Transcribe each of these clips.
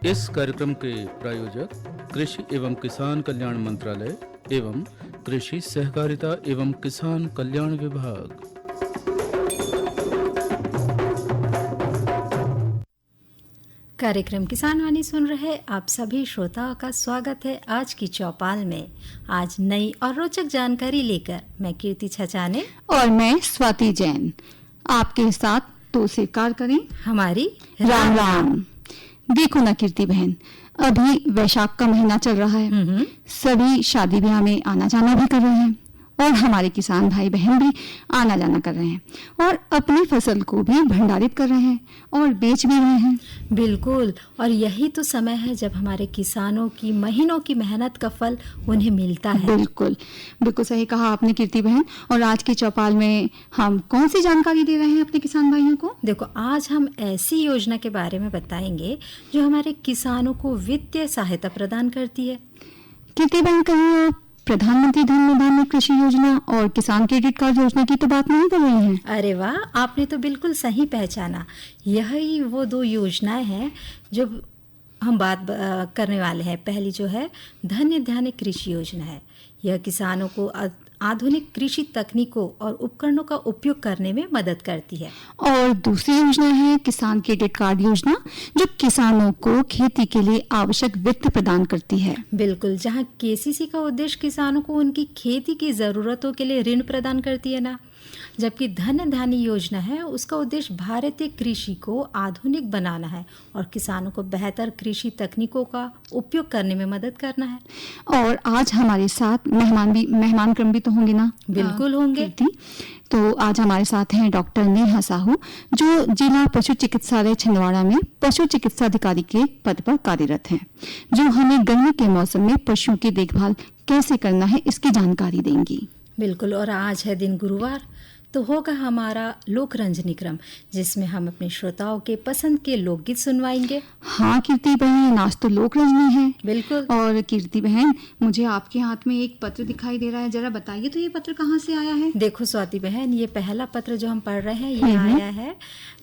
इस कार्यक्रम के प्रायोजक कृषि एवं किसान कल्याण मंत्रालय एवं कृषि सहकारिता एवं किसान कल्याण विभाग। कार्यक्रम किसान वाणी सुन रहे आप सभी श्रोताओं का स्वागत है आज की चौपाल में। आज नई और रोचक जानकारी लेकर मैं कीर्ति छछाने और मैं स्वाति जैन आपके साथ तो स्वीकार करें हमारी राम राम। देखो ना कीर्ति बहन, अभी वैशाख का महीना चल रहा है। सभी शादी ब्याह में आना जाना भी कर रहे हैं और हमारे किसान भाई बहन भी आना जाना कर रहे हैं और अपनी फसल को भी भंडारित कर रहे हैं और बेच भी रहे हैं। बिल्कुल, और यही तो समय है जब हमारे किसानों की महीनों की मेहनत का फल उन्हें मिलता है। बिल्कुल बिल्कुल सही कहा आपने कीर्ति बहन। और आज की चौपाल में हम कौन सी जानकारी दे रहे हैं अपने किसान भाइयों को? देखो, आज हम ऐसी योजना के बारे में बताएंगे जो हमारे किसानों को वित्तीय सहायता प्रदान करती है। कीर्ति बहन, कहीं आप प्रधानमंत्री धन धान्य कृषि योजना और किसान क्रेडिट कार्ड योजना की तो बात नहीं कर रही हैं? अरे वाह, आपने तो बिल्कुल सही पहचाना। यही वो दो योजनाएं हैं जो हम बात करने वाले हैं। पहली जो है धन्य धान्य कृषि योजना है। यह किसानों को आधुनिक कृषि तकनीकों और उपकरणों का उपयोग करने में मदद करती है। और दूसरी योजना है किसान क्रेडिट कार्ड योजना, जो किसानों को खेती के लिए आवश्यक वित्त प्रदान करती है। बिल्कुल, जहां केसीसी का उद्देश्य किसानों को उनकी खेती की जरूरतों के लिए ऋण प्रदान करती है ना, जबकि धन्य धान्य योजना है उसका उद्देश्य भारतीय कृषि को आधुनिक बनाना है और किसानों को बेहतर कृषि तकनीकों का उपयोग करने में मदद करना है। और आज हमारे साथ मेहमान क्रम भी तो होंगे ना? बिल्कुल होंगे। तो आज हमारे साथ हैं डॉक्टर नेहा साहू, जो जिला पशु चिकित्सालय छिंदवाड़ा में पशु चिकित्सा अधिकारी के पद पर कार्यरत हैं, जो हमें गर्मी के मौसम में पशुओं की देखभाल कैसे करना है इसकी जानकारी देंगी। बिल्कुल, और आज है दिन गुरुवार, तो होगा हमारा लोक रंजनी क्रम, जिसमें हम अपने श्रोताओं के पसंद के लोकगीत सुनवाएंगे। हाँ कीर्ति बहन, आज तो लोक रंजनी है। बिल्कुल। और कीर्ति बहन, मुझे आपके हाथ में एक पत्र दिखाई दे रहा है, जरा बताइए तो ये पत्र कहाँ से आया है? देखो स्वाति बहन, ये पहला पत्र जो हम पढ़ रहे हैं ये आया है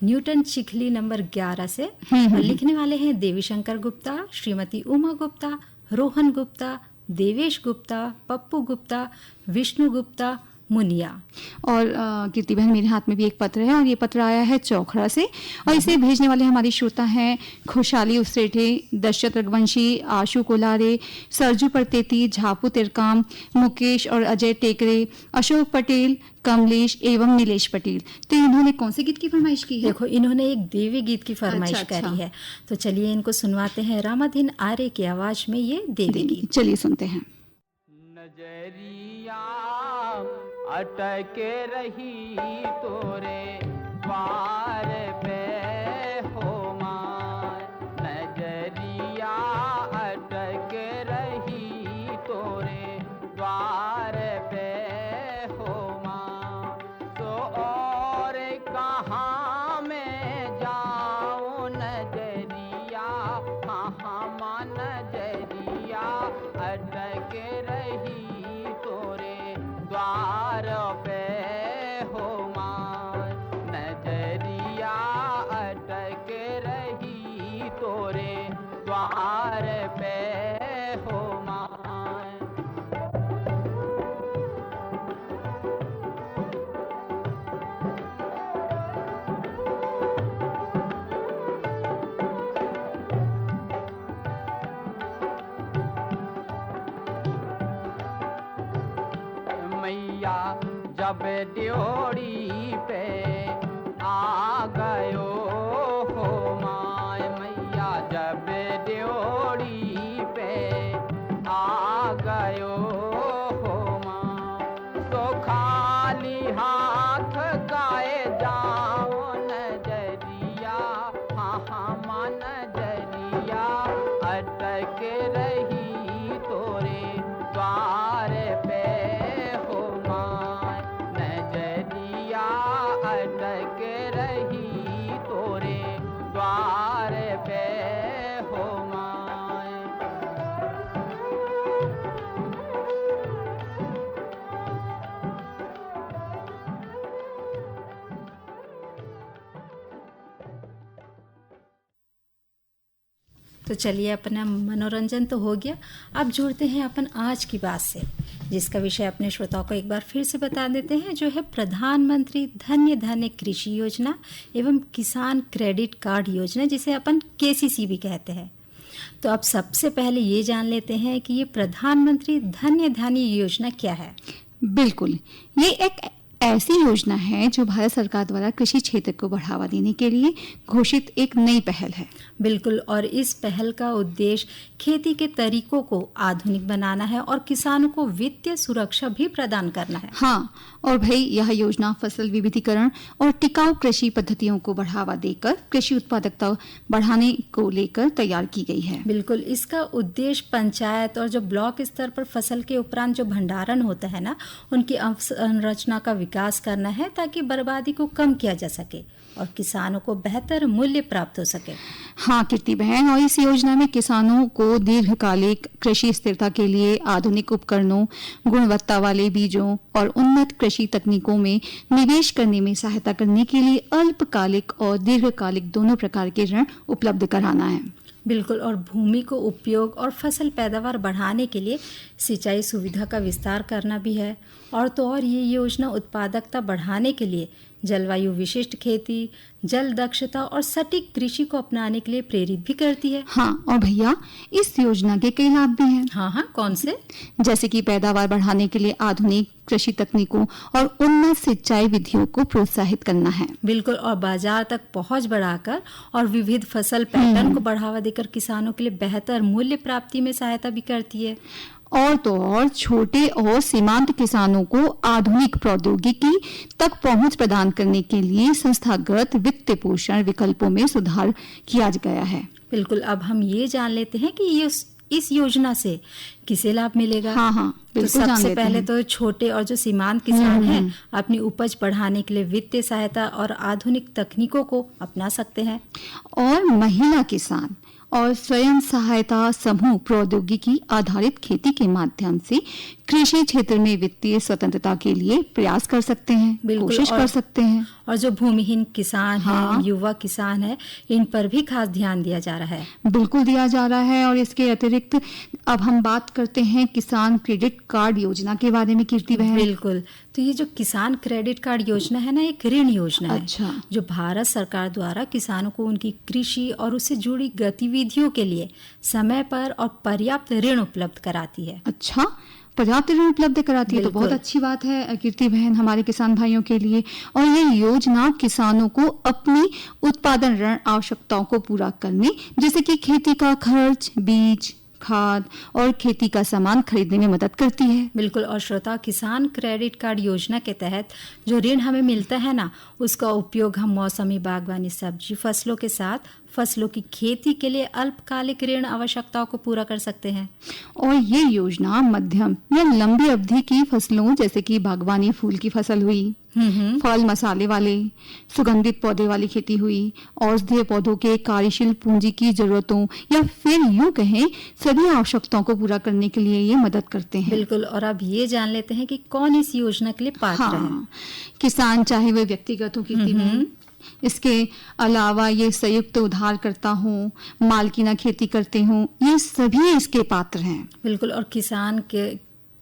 न्यूटन चिखली नंबर 11 से। लिखने वाले हैं देवी शंकर गुप्ता, श्रीमती उमा गुप्ता, रोहन गुप्ता, देवेश गुप्ता, पप्पू गुप्ता, विष्णु गुप्ता, मुनिया। और कीर्ति बहन, मेरे हाथ में भी एक पत्र है और ये पत्र आया है चौखड़ा से और इसे भेजने वाले हमारी श्रोता हैं खुशहाली उसेठे, दशरथ रघुवंशी, आशु कोलारे, सरजू परतेती, झापू तिरकाम, मुकेश और अजय टेकरे, अशोक पटेल, कमलेश एवं नीलेश पटेल। तो इन्होंने कौन से गीत की फरमाइश की है? देखो, इन्होंने एक देवी गीत की फरमाइश करी है, तो चलिए इनको सुनवाते हैं रामाधीन आर्य की आवाज में ये देवी गीत। चलिए सुनते हैं। नजरिया अटके रही तोरे द्वार पे हो मां, नजरिया अटके रही तोरे द्वार पे हो मां, तो और कहाँ मैं जाऊं नजरिया, हाँ मां नजरिया अटके रही तोरे द्वार पे हो मां, नजरिया अटक रही तोरे द्वार पे हो मां। मैया जब ड्योढ़ी पे आ गयो हो माय, मैया जब ड्योढ़ी पे आ गयो हो मां, तो खाली हाथ गाए जाओ नजरिया, हाँ मां नजरिया अटक रही तोरे द्वार पे हो मां, नजरिया अटक रही तोरे द्वार पे हो मां। तो चलिए, अपना मनोरंजन तो हो गया, अब जुड़ते हैं अपन आज की बात से, जिसका विषय अपने श्रोताओं को एक बार फिर से बता देते हैं, जो है प्रधानमंत्री धन्य धान्य कृषि योजना एवं किसान क्रेडिट कार्ड योजना, जिसे अपन KCC भी कहते हैं। तो अब सबसे पहले ये जान लेते हैं कि ये प्रधानमंत्री धन्य धान्य योजना क्या है। बिल्कुल, ये एक ऐसी योजना है जो भारत सरकार द्वारा कृषि क्षेत्र को बढ़ावा देने के लिए घोषित एक नई पहल है। बिल्कुल, और इस पहल का उद्देश्य खेती के तरीकों को आधुनिक बनाना है और किसानों को वित्तीय सुरक्षा भी प्रदान करना है। हाँ, और भाई यह योजना फसल विविधीकरण और टिकाऊ कृषि पद्धतियों को बढ़ावा देकर कृषि उत्पादकता बढ़ाने को लेकर तैयार की गई है। बिल्कुल, इसका उद्देश्य पंचायत और जो ब्लॉक स्तर पर फसल के उपरांत जो भंडारण होता है ना, उनकी अवसंरचना का विकास करना है, ताकि बर्बादी को कम किया जा सके और किसानों को बेहतर मूल्य प्राप्त हो सके। हाँ कीर्ति बहन, और इस योजना में किसानों को दीर्घकालिक कृषि स्थिरता के लिए आधुनिक उपकरणों, गुणवत्ता वाले बीजों और उन्नत कृषि तकनीकों में निवेश करने में सहायता करने के लिए अल्पकालिक और दीर्घकालिक दोनों प्रकार के ऋण उपलब्ध कराना है। बिल्कुल, और भूमि को उपयोग और फसल पैदावार बढ़ाने के लिए सिंचाई सुविधा का विस्तार करना भी है। और तो और ये योजना उत्पादकता बढ़ाने के लिए जलवायु विशिष्ट खेती, जल दक्षता और सटीक कृषि को अपनाने के लिए प्रेरित भी करती है। हाँ, और भैया इस योजना के कई लाभ भी हैं। हाँ, कौन से? जैसे कि पैदावार बढ़ाने के लिए आधुनिक कृषि तकनीकों और उन्नत सिंचाई विधियों को प्रोत्साहित करना है। बिल्कुल, और बाजार तक पहुंच बढ़ाकर और विविध फसल पैटर्न को बढ़ावा देकर किसानों के लिए बेहतर मूल्य प्राप्ति में सहायता भी करती है। और तो और छोटे और सीमांत किसानों को आधुनिक प्रौद्योगिकी तक पहुंच प्रदान करने के लिए संस्थागत वित्त पोषण विकल्पों में सुधार किया गया है। बिल्कुल, अब हम ये जान लेते हैं कि इस योजना से किसे लाभ मिलेगा। हाँ, तो बिल्कुल जान सबसे लेते पहले हैं। तो छोटे और जो सीमांत किसान हैं, अपनी उपज बढ़ाने के लिए वित्तीय सहायता और आधुनिक तकनीकों को अपना सकते हैं। और महिला किसान और स्वयं सहायता समूह प्रौद्योगिकी आधारित खेती के माध्यम से कृषि क्षेत्र में वित्तीय स्वतंत्रता के लिए प्रयास कर सकते हैं, बिल्कुल, कोशिश कर सकते हैं। और जो भूमिहीन किसान हाँ। हैं, युवा किसान हैं, इन पर भी खास ध्यान दिया जा रहा है। बिल्कुल दिया जा रहा है। और इसके अतिरिक्त अब हम बात करते हैं किसान क्रेडिट कार्ड योजना के बारे में कीर्ति बहन। बिल्कुल, तो ये जो किसान क्रेडिट कार्ड योजना है ना, एक ऋण योजना है। अच्छा। जो भारत सरकार द्वारा किसानों को उनकी कृषि और उससे जुड़ी गतिविधियों के लिए समय पर और पर्याप्त ऋण उपलब्ध कराती है। अच्छा, पर्याप्त ऋण उपलब्ध कराती है, तो बहुत बिल्कुल। अच्छी बात है कीर्ति बहन हमारे किसान भाइयों के लिए। और ये योजना किसानों को अपनी उत्पादन ऋण आवश्यकताओं को पूरा करने, जैसे कि खेती का खर्च, बीज, खाद और खेती का सामान खरीदने में मदद करती है। बिल्कुल, और श्रोता, किसान क्रेडिट कार्ड योजना के तहत जो ऋण हमें मिलता है ना, उसका उपयोग हम मौसमी बागवानी सब्जी फसलों के साथ फसलों की खेती के लिए अल्पकालिक ऋण आवश्यकताओं को पूरा कर सकते हैं। और ये योजना मध्यम या लंबी अवधि की फसलों, जैसे कि बागवानी फूल की फसल हुई, फल मसाले वाले, सुगंधित पौधे वाली खेती हुई, औषधीय पौधों के कार्यशील पूंजी की जरूरतों, या फिर यूं कहें सभी आवश्यकताओं को पूरा करने के लिए ये मदद करते हैं। बिल्कुल, और अब ये जान लेते हैं कि कौन इस योजना के लिए पात्र है। हाँ, किसान चाहे वे व्यक्तिगत हो, कीर्ति बहन, इसके अलावा ये संयुक्त उधारकर्ता हो, मालकीना खेती करते हो, ये सभी इसके पात्र हैं। बिल्कुल, और किसान के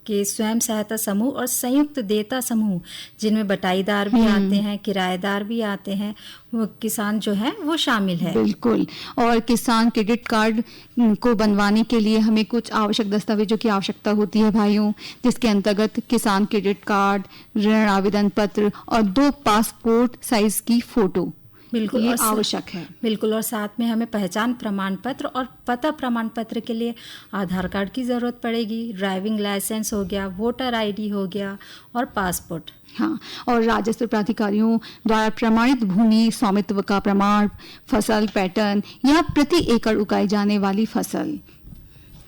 स्वयं सहायता समूह और संयुक्त देता समूह, जिनमें बटाईदार भी आते हैं, किराएदार भी आते हैं, वो किसान जो है वो शामिल है। बिल्कुल, और किसान क्रेडिट कार्ड को बनवाने के लिए हमें कुछ आवश्यक दस्तावेजों की आवश्यकता होती है भाइयों, जिसके अंतर्गत किसान क्रेडिट कार्ड, ऋण आवेदन पत्र और 2 पासपोर्ट साइज की फोटो बिल्कुल, ये और आवश्यक है। बिल्कुल, और साथ में हमें पहचान प्रमाण पत्र और पता प्रमाण पत्र के लिए आधार कार्ड की जरूरत पड़ेगी, ड्राइविंग लाइसेंस हो गया, वोटर आईडी हो गया और पासपोर्ट। हाँ, और राजस्व प्राधिकारियों द्वारा प्रमाणित भूमि स्वामित्व का प्रमाण, फसल पैटर्न या प्रति एकड़ उगाई जाने वाली फसल।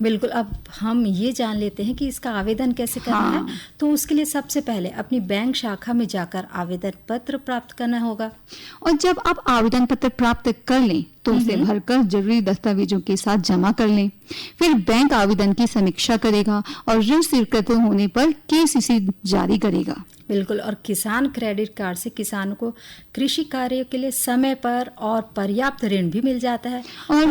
बिल्कुल, अब हम ये जान लेते हैं कि इसका आवेदन कैसे करना हाँ। है। तो उसके लिए सबसे पहले अपनी बैंक शाखा में जाकर आवेदन पत्र प्राप्त करना होगा। और जब आप आवेदन पत्र प्राप्त कर लें तो उसे भरकर जरूरी दस्तावेजों के साथ जमा कर लें। फिर बैंक आवेदन की समीक्षा करेगा और ऋण स्वीकृत होने पर केसीसी जारी करेगा। बिल्कुल। और किसान क्रेडिट कार्ड से किसानों को कृषि कार्यों के लिए समय पर और पर्याप्त ऋण भी मिल जाता है और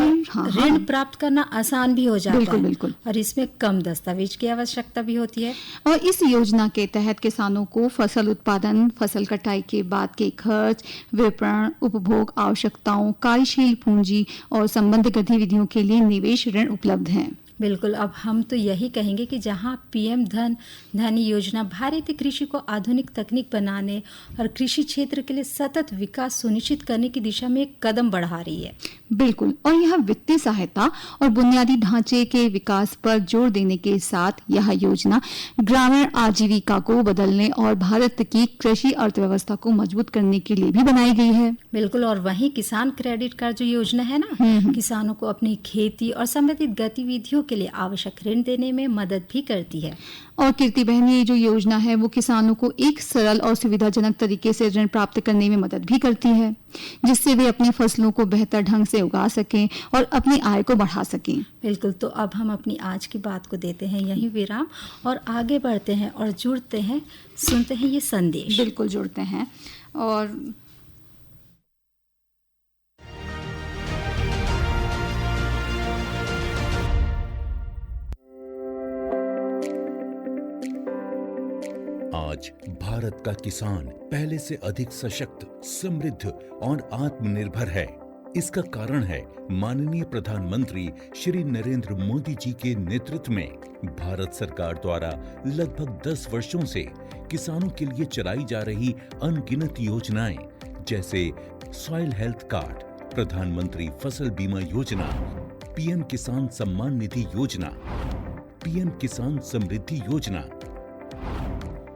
ऋण प्राप्त करना आसान भी हो जाता बिल्कुल, है। बिल्कुल। और इसमें कम दस्तावेज की आवश्यकता भी होती है। और इस योजना के तहत किसानों को फसल उत्पादन, फसल कटाई के बाद के खर्च, विपणन, उपभोग आवश्यकताओं, कार्यशील पूंजी और संबंधित गतिविधियों के लिए निवेश ऋण उपलब्ध हैं। बिल्कुल। अब हम तो यही कहेंगे कि जहां पीएम धन योजना भारतीय कृषि को आधुनिक तकनीक बनाने और कृषि क्षेत्र के लिए सतत विकास सुनिश्चित करने की दिशा में एक कदम बढ़ा रही है। बिल्कुल। और यह वित्तीय सहायता और बुनियादी ढांचे के विकास पर जोर देने के साथ यह योजना ग्रामीण आजीविका को बदलने और भारत की कृषि अर्थव्यवस्था को मजबूत करने के लिए भी बनाई गई है। बिल्कुल। और वहीं किसान क्रेडिट कार्ड जो योजना है ना, किसानों को अपनी खेती और संबंधित गतिविधियों के लिए आवश्यक ऋण देने में मदद भी करती है। और कीर्ति बहन, ये जो योजना है वो किसानों को एक सरल और सुविधाजनक तरीके से ऋण प्राप्त करने में मदद भी करती है, जिससे वे अपनी फसलों को बेहतर ढंग से उगा सकें और अपनी आय को बढ़ा सकें। बिल्कुल। तो अब हम अपनी आज की बात को देते हैं यहीं विराम और आगे बढ़ते हैं और जुड़ते हैं, सुनते हैं ये संदेश। बिल्कुल जुड़ते हैं। और आज भारत का किसान पहले से अधिक सशक्त, समृद्ध और आत्मनिर्भर है। इसका कारण है माननीय प्रधानमंत्री श्री नरेंद्र मोदी जी के नेतृत्व में भारत सरकार द्वारा लगभग 10 वर्षों से किसानों के लिए चलाई जा रही अनगिनत योजनाएं, जैसे सॉइल हेल्थ कार्ड, प्रधानमंत्री फसल बीमा योजना, पीएम किसान सम्मान निधि योजना, पीएम किसान समृद्धि योजना,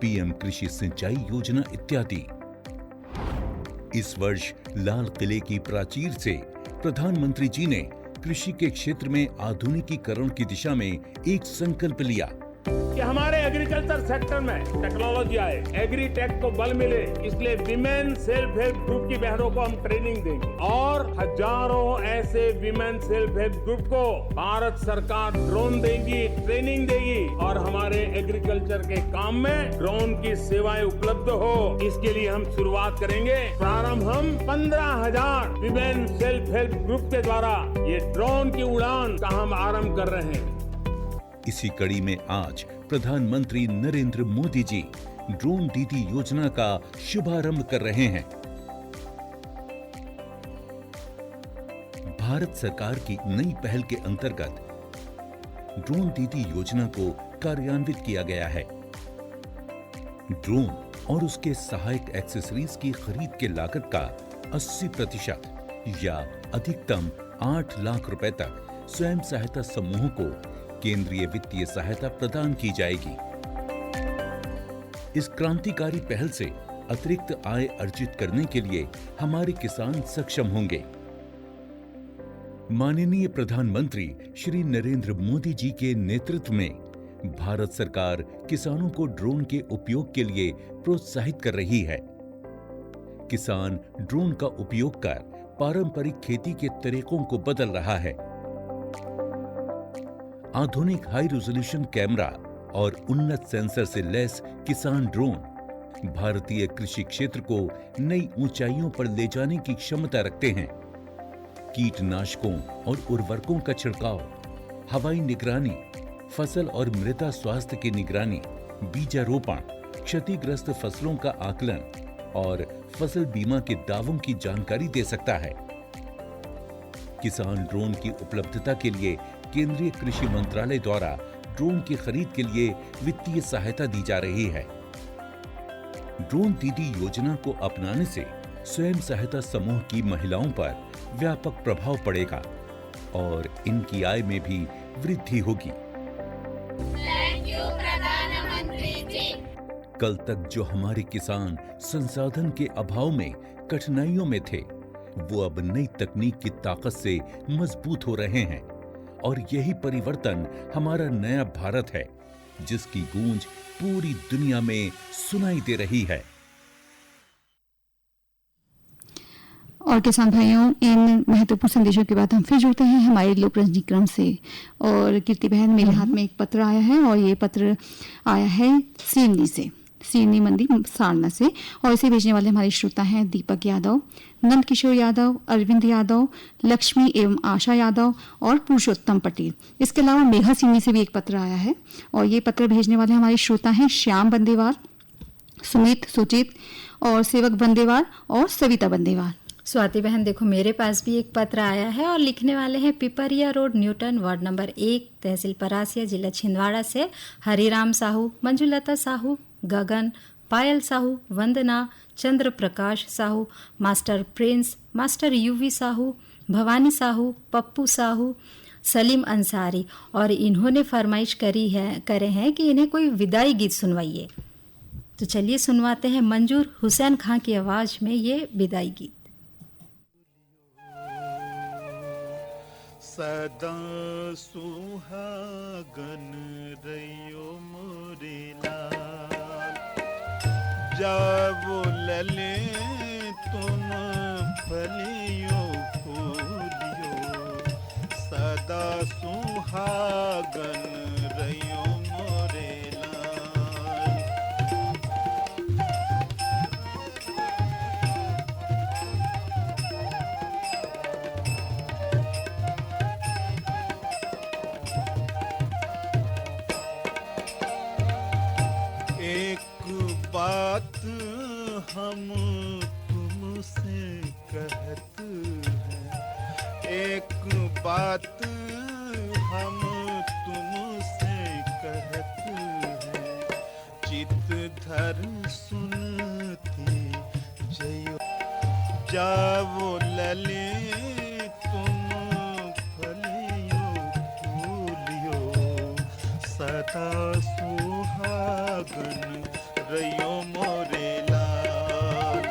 पीएम कृषि सिंचाई योजना इत्यादि। इस वर्ष लाल किले की प्राचीर से प्रधानमंत्री जी ने कृषि के क्षेत्र में आधुनिकीकरण की दिशा में एक संकल्प लिया कि हमारे एग्रीकल्चर सेक्टर में टेक्नोलॉजी आए, एग्री टेक को बल मिले, इसलिए विमेन सेल्फ हेल्प ग्रुप की बहनों को हम ट्रेनिंग देंगे और हजारों ऐसे विमेन सेल्फ हेल्प ग्रुप को भारत सरकार ड्रोन देगी, ट्रेनिंग देगी और हमारे एग्रीकल्चर के काम में ड्रोन की सेवाएं उपलब्ध हो, इसके लिए हम शुरुआत करेंगे। प्रारंभ हम 15,000 विमेन सेल्फ हेल्प ग्रुप के द्वारा ये ड्रोन की उड़ान का हम आरंभ कर रहे हैं। इसी कड़ी में आज प्रधानमंत्री नरेंद्र मोदी जी ड्रोन दीदी योजना का शुभारंभ कर रहे हैं। भारत सरकार की नई पहल के अंतर्गत ड्रोन दीदी योजना को कार्यान्वित किया गया है। ड्रोन और उसके सहायक एक्सेसरीज की खरीद के लागत का 80% या अधिकतम 8 लाख रुपए तक स्वयं सहायता समूहों को केंद्रीय वित्तीय सहायता प्रदान की जाएगी। इस क्रांतिकारी पहल से अतिरिक्त आय अर्जित करने के लिए हमारे किसान सक्षम होंगे। माननीय प्रधानमंत्री श्री नरेंद्र मोदी जी के नेतृत्व में भारत सरकार किसानों को ड्रोन के उपयोग के लिए प्रोत्साहित कर रही है। किसान ड्रोन का उपयोग कर पारंपरिक खेती के तरीकों को बदल रहा है। आधुनिक हाई रेजोल्यूशन कैमरा और उन्नत सेंसर से लैस किसान ड्रोन भारतीय कृषि क्षेत्र को नई ऊंचाइयों पर ले जाने की क्षमता रखते हैं। कीटनाशकों और उर्वरकों का छिड़काव, हवाई निगरानी, फसल और मृदा स्वास्थ्य की निगरानी, बीजारोपण, क्षतिग्रस्त फसलों का आकलन और फसल बीमा के दावों की जानकारी दे सकता है। किसान ड्रोन की उपलब्धता के लिए केंद्रीय कृषि मंत्रालय द्वारा ड्रोन की खरीद के लिए वित्तीय सहायता दी जा रही है। ड्रोन दीदी योजना को अपनाने से स्वयं सहायता समूह की महिलाओं पर व्यापक प्रभाव पड़ेगा और इनकी आय में भी वृद्धि होगी। प्रधानमंत्री जी। कल तक जो हमारे किसान संसाधन के अभाव में कठिनाइयों में थे, वो अब नई तकनीक की ताकत से मजबूत हो रहे हैं और यही परिवर्तन हमारा नया भारत है, जिसकी गूंज पूरी दुनिया में सुनाई दे रही है। और किसान भाइयों, इन महत्वपूर्ण संदेशों के बाद हम फिर जुड़ते हैं हमारे लोक रंजनी क्रम से। और कीर्ति बहन, मेरे हाथ में एक पत्र आया है और ये पत्र आया है सीमनी मंडी सारना से, और इसे भेजने वाले हमारे श्रोता हैं दीपक यादव, नंद किशोर यादव, अरविंद यादव, लक्ष्मी एवं आशा यादव और पुरुषोत्तम पटेल। इसके अलावा मेघा सिंह से भी एक पत्र आया है और ये पत्र भेजने वाले हमारे श्रोता हैं श्याम बंदेवाल, सुमित, सुचित और सेवक बंदेवाल और सविता बंदेवाल। स्वाति बहन, देखो मेरे पास भी एक पत्र आया है और लिखने वाले हैं Pipariya road, Newton, ward number 1, तहसील परासिया, जिला छिंदवाड़ा से Hariram Sahu, Manjulata Sahu, Gagan, Payal Sahu, Vandana, Chandra Prakash Sahu, master Prince, master Yuvi Sahu, Bhavani Sahu, Pappu Sahu, Salim Ansari. और इन्होंने फरमाइश करे हैं कि इन्हें कोई विदाई गीत सुनवाइए। तो चलिए सुनवाते हैं मंजूर हुसैन खां की आवाज़ में ये विदाई गीत। सदा सुहागन रहियो मोरे लाल, जावो लले तुम फलियो फूलियो, सदा सुहागन रहियो मोरे लाल। एक बात हम तुमसे कहत हैं, एक बात हम तुमसे कहत हैं, चित धर सुनती जयो, जावो लले तुम फलियो फूलियो, सदा सुहागन रहियो मोरे लाल।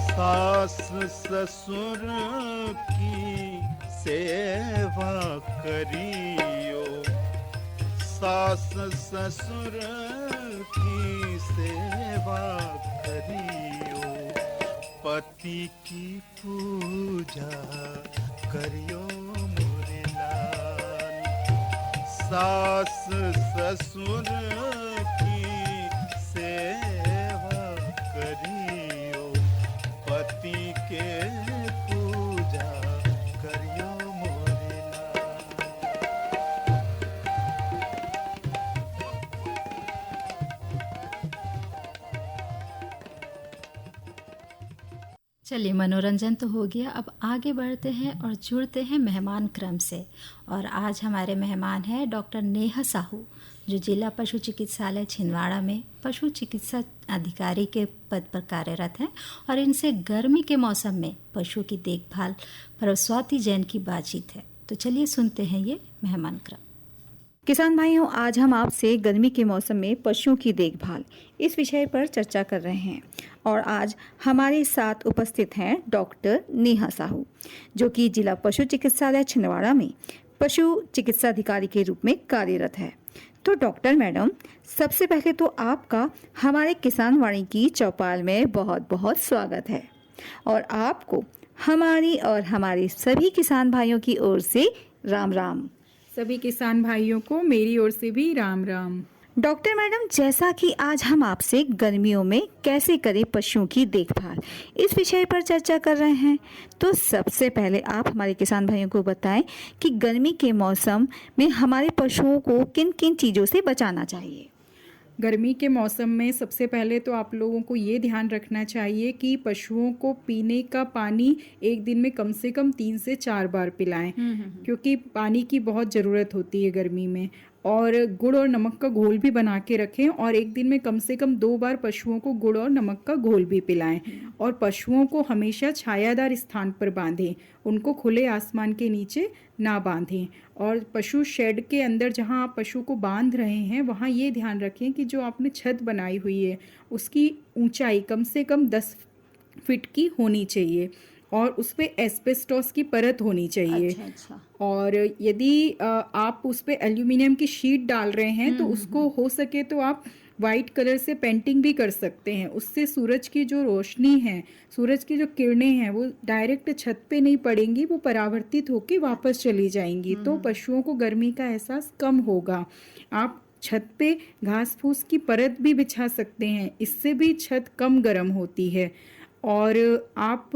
सास ससुर की सेवा करियो, सास ससुर की सेवा करियो, पति की पूजा करियो मोरे लाल। सास ससुर की सेवा करियो, पति के पूजा करियो मोरे लाल। चलिए, मनोरंजन तो हो गया, अब आगे बढ़ते हैं और जुड़ते हैं मेहमान क्रम से। और आज हमारे मेहमान हैं डॉक्टर नेहा साहू, जो जिला पशु चिकित्सालय छिंदवाड़ा में पशु चिकित्सा अधिकारी के पद पर कार्यरत हैं। और इनसे गर्मी के मौसम में पशु की देखभाल पर स्वाति जैन की बातचीत है। तो चलिए सुनते हैं ये मेहमान क्रम। किसान भाइयों, आज हम आपसे गर्मी के मौसम में पशुओं की देखभाल इस विषय पर चर्चा कर रहे हैं। और आज हमारे साथ उपस्थित हैं डॉक्टर नेहा साहू, जो कि जिला पशु चिकित्सालय छिंदवाड़ा में पशु चिकित्सा अधिकारी के रूप में कार्यरत है। तो डॉक्टर मैडम, सबसे पहले तो आपका हमारे किसान वाणी की चौपाल में बहुत बहुत स्वागत है, और आपको हमारी और हमारे सभी किसान भाइयों की ओर से राम राम। सभी किसान भाइयों को मेरी ओर से भी राम राम। डॉक्टर मैडम, जैसा कि आज हम आपसे गर्मियों में कैसे करें पशुओं की देखभाल इस विषय पर चर्चा कर रहे हैं, तो सबसे पहले आप हमारे किसान भाइयों को बताएं कि गर्मी के मौसम में हमारे पशुओं को किन किन चीज़ों से बचाना चाहिए। गर्मी के मौसम में सबसे पहले तो आप लोगों को ये ध्यान रखना चाहिए कि पशुओं को पीने का पानी एक दिन में कम से कम 3 से 4 बार पिलाएं, क्योंकि पानी की बहुत ज़रूरत होती है गर्मी में। और गुड़ और नमक का घोल भी बना के रखें, और एक दिन में कम से कम 2 बार पशुओं को गुड़ और नमक का घोल भी पिलाएं। और पशुओं को हमेशा छायादार स्थान पर बांधें, उनको खुले आसमान के नीचे ना बांधें। और पशु शेड के अंदर जहां आप पशु को बांध रहे हैं, वहां ये ध्यान रखें कि जो आपने छत बनाई हुई है उसकी ऊंचाई कम से कम 10 फीट की होनी चाहिए। और उस पे एस्बेस्टोस की परत होनी चाहिए। अच्छा। और यदि आप उस पे एल्यूमिनियम की शीट डाल रहे हैं तो उसको हो सके तो आप वाइट कलर से पेंटिंग भी कर सकते हैं। उससे सूरज की जो रोशनी है, सूरज की जो किरणें हैं वो डायरेक्ट छत पे नहीं पड़ेंगी, वो परावर्तित होकर वापस चली जाएंगी, तो पशुओं को गर्मी का एहसास कम होगा। आप छत पे घास फूस की परत भी बिछा सकते हैं, इससे भी छत कम गर्म होती है। और आप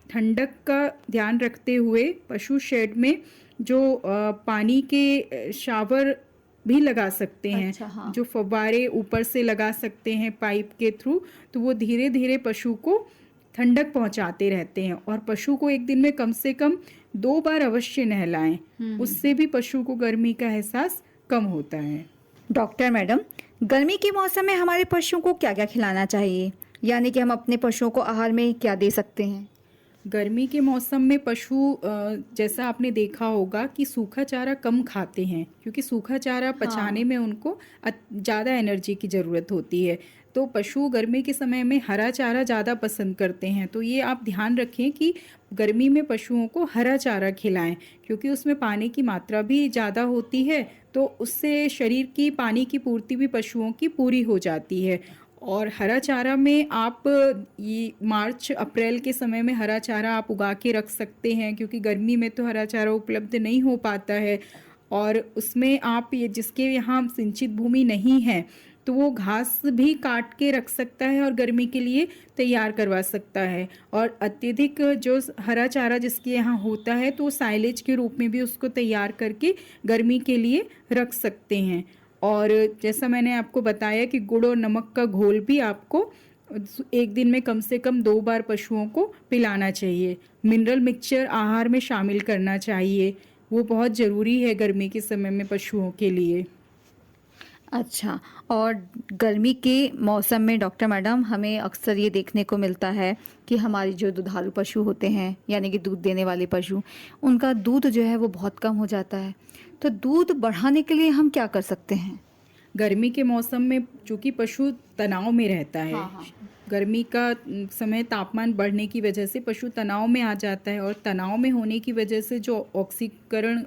ठंडक का ध्यान रखते हुए पशु शेड में जो पानी के शावर भी लगा सकते हैं। अच्छा, हाँ। जो फव्वारे ऊपर से लगा सकते हैं पाइप के थ्रू, तो वो धीरे धीरे पशु को ठंडक पहुंचाते रहते हैं। और पशु को एक दिन में कम से कम 2 बार अवश्य नहलाएं, उससे भी पशु को गर्मी का एहसास कम होता है। डॉक्टर मैडम, गर्मी के मौसम में हमारे पशुओं को क्या क्या खिलाना चाहिए, यानी कि हम अपने पशुओं को आहार में क्या दे सकते हैं? गर्मी के मौसम में पशु जैसा आपने देखा होगा कि सूखा चारा कम खाते हैं, क्योंकि सूखा चारा पचाने में उनको ज़्यादा एनर्जी की ज़रूरत होती है। तो पशु गर्मी के समय में हरा चारा ज़्यादा पसंद करते हैं। तो ये आप ध्यान रखें कि गर्मी में पशुओं को हरा चारा खिलाएं, क्योंकि उसमें पानी की मात्रा भी ज़्यादा होती है, तो उससे शरीर की पानी की पूर्ति भी पशुओं की पूरी हो जाती है। और हरा चारा में आप ये मार्च अप्रैल के समय में हरा चारा आप उगा के रख सकते हैं, क्योंकि गर्मी में तो हरा चारा उपलब्ध नहीं हो पाता है। और उसमें आप ये जिसके यहाँ सिंचित भूमि नहीं है तो वो घास भी काट के रख सकता है और गर्मी के लिए तैयार करवा सकता है। और अत्यधिक जो हरा चारा जिसके यहाँ होता है तो साइलेज के रूप में भी उसको तैयार करके गर्मी के लिए रख सकते हैं। और जैसा मैंने आपको बताया कि गुड़ और नमक का घोल भी आपको एक दिन में कम से कम 2 बार पशुओं को पिलाना चाहिए। मिनरल मिक्सचर आहार में शामिल करना चाहिए, वो बहुत ज़रूरी है गर्मी के समय में पशुओं के लिए। अच्छा, और गर्मी के मौसम में डॉक्टर मैडम हमें अक्सर ये देखने को मिलता है कि हमारी जो दुधारू पशु होते हैं, यानी कि दूध देने वाले पशु, उनका दूध जो है वो बहुत कम हो जाता है। तो दूध बढ़ाने के लिए हम क्या कर सकते हैं? गर्मी के मौसम में चूँकि पशु तनाव में रहता है, गर्मी का समय तापमान बढ़ने की वजह से पशु तनाव में आ जाता है, और तनाव में होने की वजह से जो ऑक्सीकरण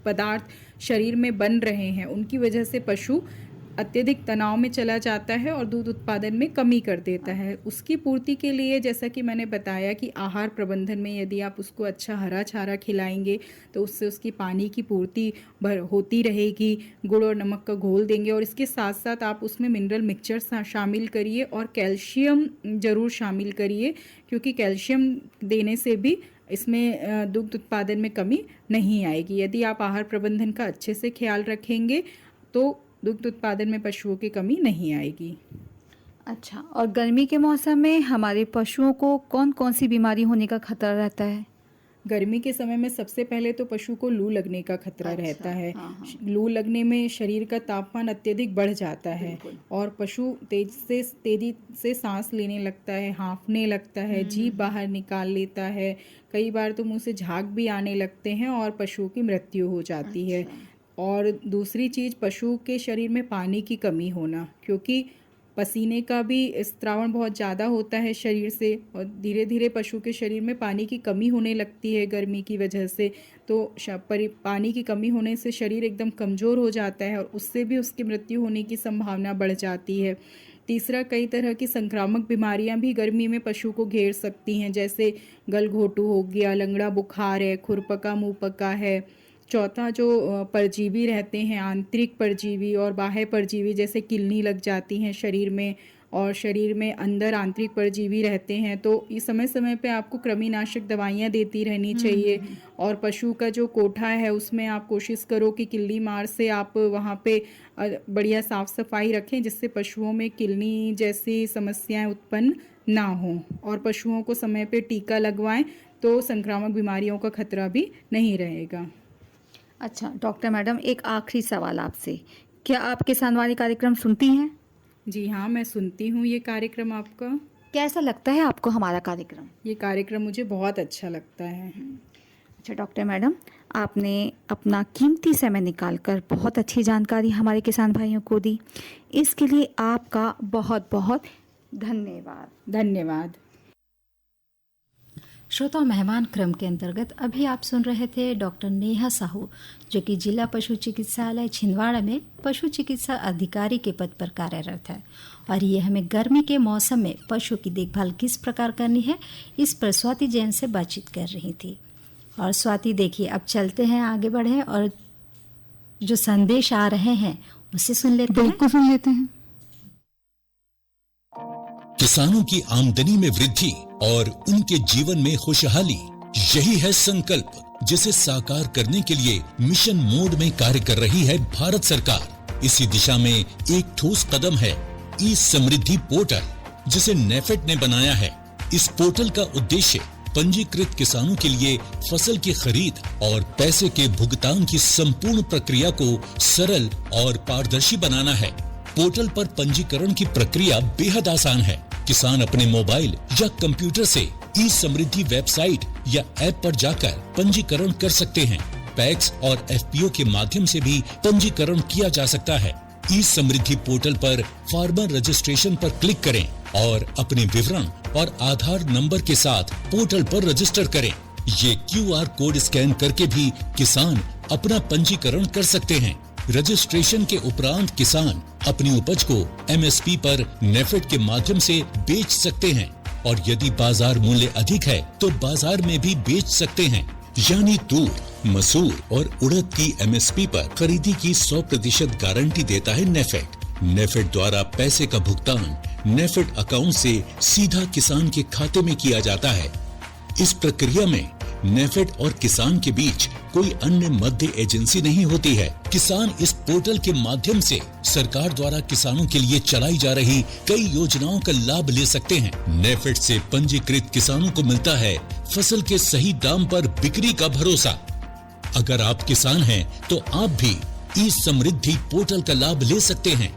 पदार्थ शरीर में बन रहे हैं उनकी वजह से पशु अत्यधिक तनाव में चला जाता है और दूध उत्पादन में कमी कर देता है। उसकी पूर्ति के लिए जैसा कि मैंने बताया कि आहार प्रबंधन में यदि आप उसको अच्छा हरा चारा खिलाएंगे तो उससे उसकी पानी की पूर्ति होती रहेगी। गुड़ और नमक का घोल देंगे और इसके साथ साथ आप उसमें मिनरल मिक्सचर शामिल करिए और कैल्शियम ज़रूर शामिल करिए, क्योंकि कैल्शियम देने से भी इसमें दुग्ध उत्पादन में कमी नहीं आएगी। यदि आप आहार प्रबंधन का अच्छे से ख्याल रखेंगे तो दुग्ध उत्पादन में पशुओं की कमी नहीं आएगी। अच्छा, और गर्मी के मौसम में हमारे पशुओं को कौन कौन सी बीमारी होने का खतरा रहता है? गर्मी के समय में सबसे पहले तो पशु को लू लगने का खतरा रहता है। लू लगने में शरीर का तापमान अत्यधिक बढ़ जाता है और पशु तेजी से सांस लेने लगता है, हाँफने लगता है, जीभ बाहर निकाल लेता है, कई बार तो मुंह से झाग भी आने लगते हैं और पशुओं की मृत्यु हो जाती है। और दूसरी चीज़ पशु के शरीर में पानी की कमी होना, क्योंकि पसीने का भी स्त्रावण बहुत ज़्यादा होता है शरीर से और धीरे धीरे पशु के शरीर में पानी की कमी होने लगती है गर्मी की वजह से। तो पानी की कमी होने से शरीर एकदम कमज़ोर हो जाता है और उससे भी उसकी मृत्यु होने की संभावना बढ़ जाती है। तीसरा, कई तरह की संक्रामक बीमारियां भी गर्मी में पशु को घेर सकती हैं, जैसे गलघोटू हो गया, लंगड़ा बुखार है, खुरपका मुँह पका है। चौथा, जो परजीवी रहते हैं, आंतरिक परजीवी और बाह्य परजीवी, जैसे किलनी लग जाती हैं शरीर में और शरीर में अंदर आंतरिक परजीवी रहते हैं, तो इस समय समय पे आपको कृमिनाशक दवाइयाँ देती रहनी चाहिए। और पशु का जो कोठा है उसमें आप कोशिश करो कि किल्ली मार से आप वहाँ पे बढ़िया साफ़ सफाई रखें, जिससे पशुओं में किलनी जैसी समस्याएं उत्पन्न ना हों। और पशुओं को समय पे टीका लगवाएं तो संक्रामक बीमारियों का खतरा भी नहीं रहेगा। अच्छा डॉक्टर मैडम, एक आखिरी सवाल आपसे, क्या आप किसानवाणी कार्यक्रम सुनती हैं? जी हाँ, मैं सुनती हूँ ये कार्यक्रम आपका। कैसा लगता है आपको हमारा कार्यक्रम? ये कार्यक्रम मुझे बहुत अच्छा लगता है। अच्छा डॉक्टर मैडम, आपने अपना कीमती समय निकालकर बहुत अच्छी जानकारी हमारे किसान भाइयों को दी, इसके लिए आपका बहुत बहुत धन्यवाद। धन्यवाद। श्रोता मेहमान क्रम के अंतर्गत अभी आप सुन रहे थे डॉक्टर नेहा साहू, जो कि जिला पशु चिकित्सालय छिंदवाड़ा में पशु चिकित्सा अधिकारी के पद पर कार्यरत है। और ये हमें गर्मी के मौसम में पशु की देखभाल किस प्रकार करनी है, इस पर स्वाति जैन से बातचीत कर रही थी। और स्वाति देखिए, अब चलते हैं, आगे बढ़े और जो संदेश आ रहे हैं उसे सुन लेते हैं। बिल्कुल सुन लेते हैं। किसानों की आमदनी में वृद्धि और उनके जीवन में खुशहाली, यही है संकल्प जिसे साकार करने के लिए मिशन मोड में कार्य कर रही है भारत सरकार। इसी दिशा में एक ठोस कदम है ई समृद्धि पोर्टल, जिसे नेफेड ने बनाया है। इस पोर्टल का उद्देश्य पंजीकृत किसानों के लिए फसल की खरीद और पैसे के भुगतान की संपूर्ण प्रक्रिया को सरल और पारदर्शी बनाना है। पोर्टल पर पंजीकरण की प्रक्रिया बेहद आसान है। किसान अपने मोबाइल या कंप्यूटर से ई समृद्धि वेबसाइट या ऐप पर जाकर पंजीकरण कर सकते हैं। पैक्स और एफपीओ के माध्यम से भी पंजीकरण किया जा सकता है। ई समृद्धि पोर्टल पर फार्मर रजिस्ट्रेशन पर क्लिक करें और अपने विवरण और आधार नंबर के साथ पोर्टल पर रजिस्टर करें। ये क्यूआर कोड स्कैन करके भी किसान अपना पंजीकरण कर सकते हैं। रजिस्ट्रेशन के उपरांत किसान अपनी उपज को एमएसपी पर नेफेड के माध्यम से बेच सकते हैं और यदि बाजार मूल्य अधिक है तो बाजार में भी बेच सकते हैं। यानी तूर, मसूर और उड़द की एमएसपी पर खरीदी की 100% गारंटी देता है नेफेड। नेफेड द्वारा पैसे का भुगतान नेफेड अकाउंट से सीधा किसान के खाते में किया जाता है। इस प्रक्रिया में नेफेड और किसान के बीच कोई अन्य मध्य एजेंसी नहीं होती है। किसान इस पोर्टल के माध्यम से सरकार द्वारा किसानों के लिए चलाई जा रही कई योजनाओं का लाभ ले सकते हैं। नेफेड से पंजीकृत किसानों को मिलता है फसल के सही दाम पर बिक्री का भरोसा। अगर आप किसान हैं तो आप भी ई समृद्धि पोर्टल का लाभ ले सकते हैं।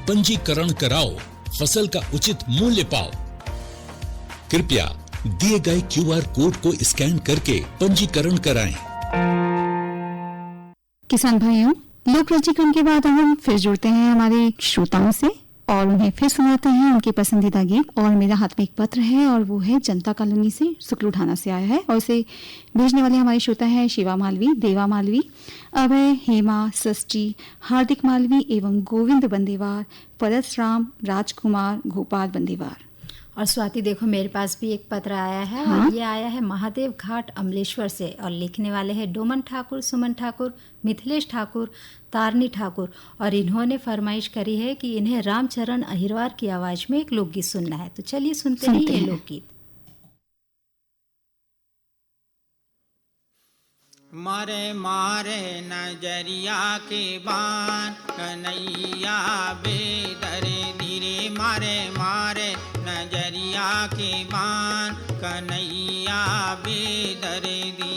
पंजीकरण कराओ, फसल का उचित मूल्य पाओ। कृपया दिए गए क्यूआर कोड को स्कैन करके पंजीकरण कराएं। किसान भाइयों, लोक रंजीकरण के बाद हम फिर जुड़ते हैं हमारे श्रोताओं से और उन्हें फिर सुनाते हैं उनके पसंदीदा गीत। और मेरे हाथ में एक पत्र है और वो है जनता कॉलोनी से, शुक्लुठाना से आया है और उसे भेजने वाले हमारे श्रोता है शिवा मालवी, देवा मालवी, अभय, हेमा, षष्ठी, हार्दिक मालवी एवं गोविंद बंदेवार, परसराम, राजकुमार, गोपाल बंदेवार। और स्वाति देखो, मेरे पास भी एक पत्र आया है। हाँ? और ये आया है महादेव घाट अमलेश्वर से और लिखने वाले हैं डोमन ठाकुर, सुमन ठाकुर, मिथिलेश ठाकुर, तारनी ठाकुर। और इन्होंने फरमाइश करी है कि इन्हें रामचरण अहिरवार की आवाज में एक लोकगीत सुनना है। तो चलिए सुनते हैं ये लोकगीत। मारे मारे नजरिया के बान कन्हैया बेदर्दी रे, मारे मारे नजरिया के बान कन्हैया बेदर्दी।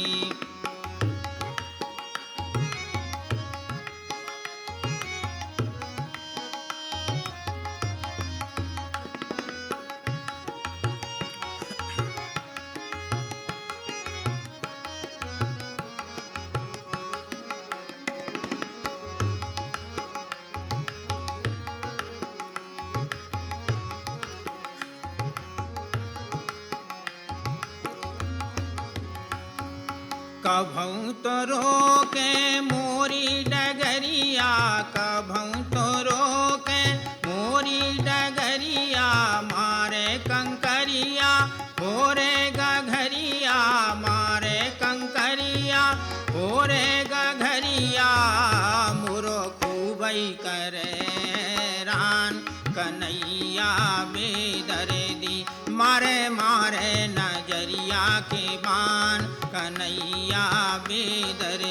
कभऊ तो रोके मोरी डगरिया, कभऊ तो रोके मोरी डगरिया, मारे कंकरिया होरे गघरिया, मारे कंकरिया होरे गघरिया, मुरो खूबई करे रान कन्हैया बेदर्दी, मारे मारे नजरिया के बान कन्हैया बेदर्दी।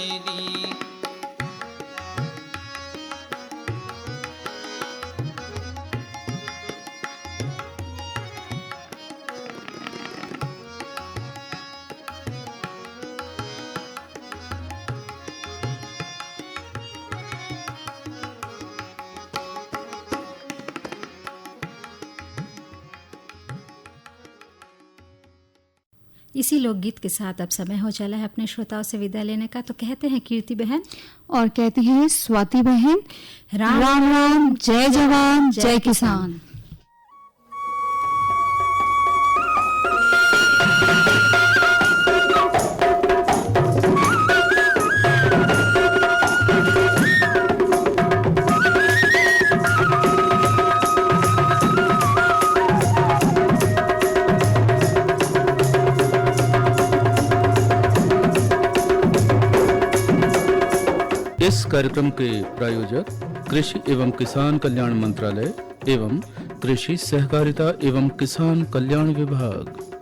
इसी लोकगीत के साथ अब समय हो चला है अपने श्रोताओं से विदा लेने का। तो कहते हैं कीर्ति बहन और कहती हैं स्वाति बहन, राम राम, राम, जय जवान जय किसान। इस कार्यक्रम के प्रायोजक कृषि एवं किसान कल्याण मंत्रालय एवं कृषि सहकारिता एवं किसान कल्याण विभाग।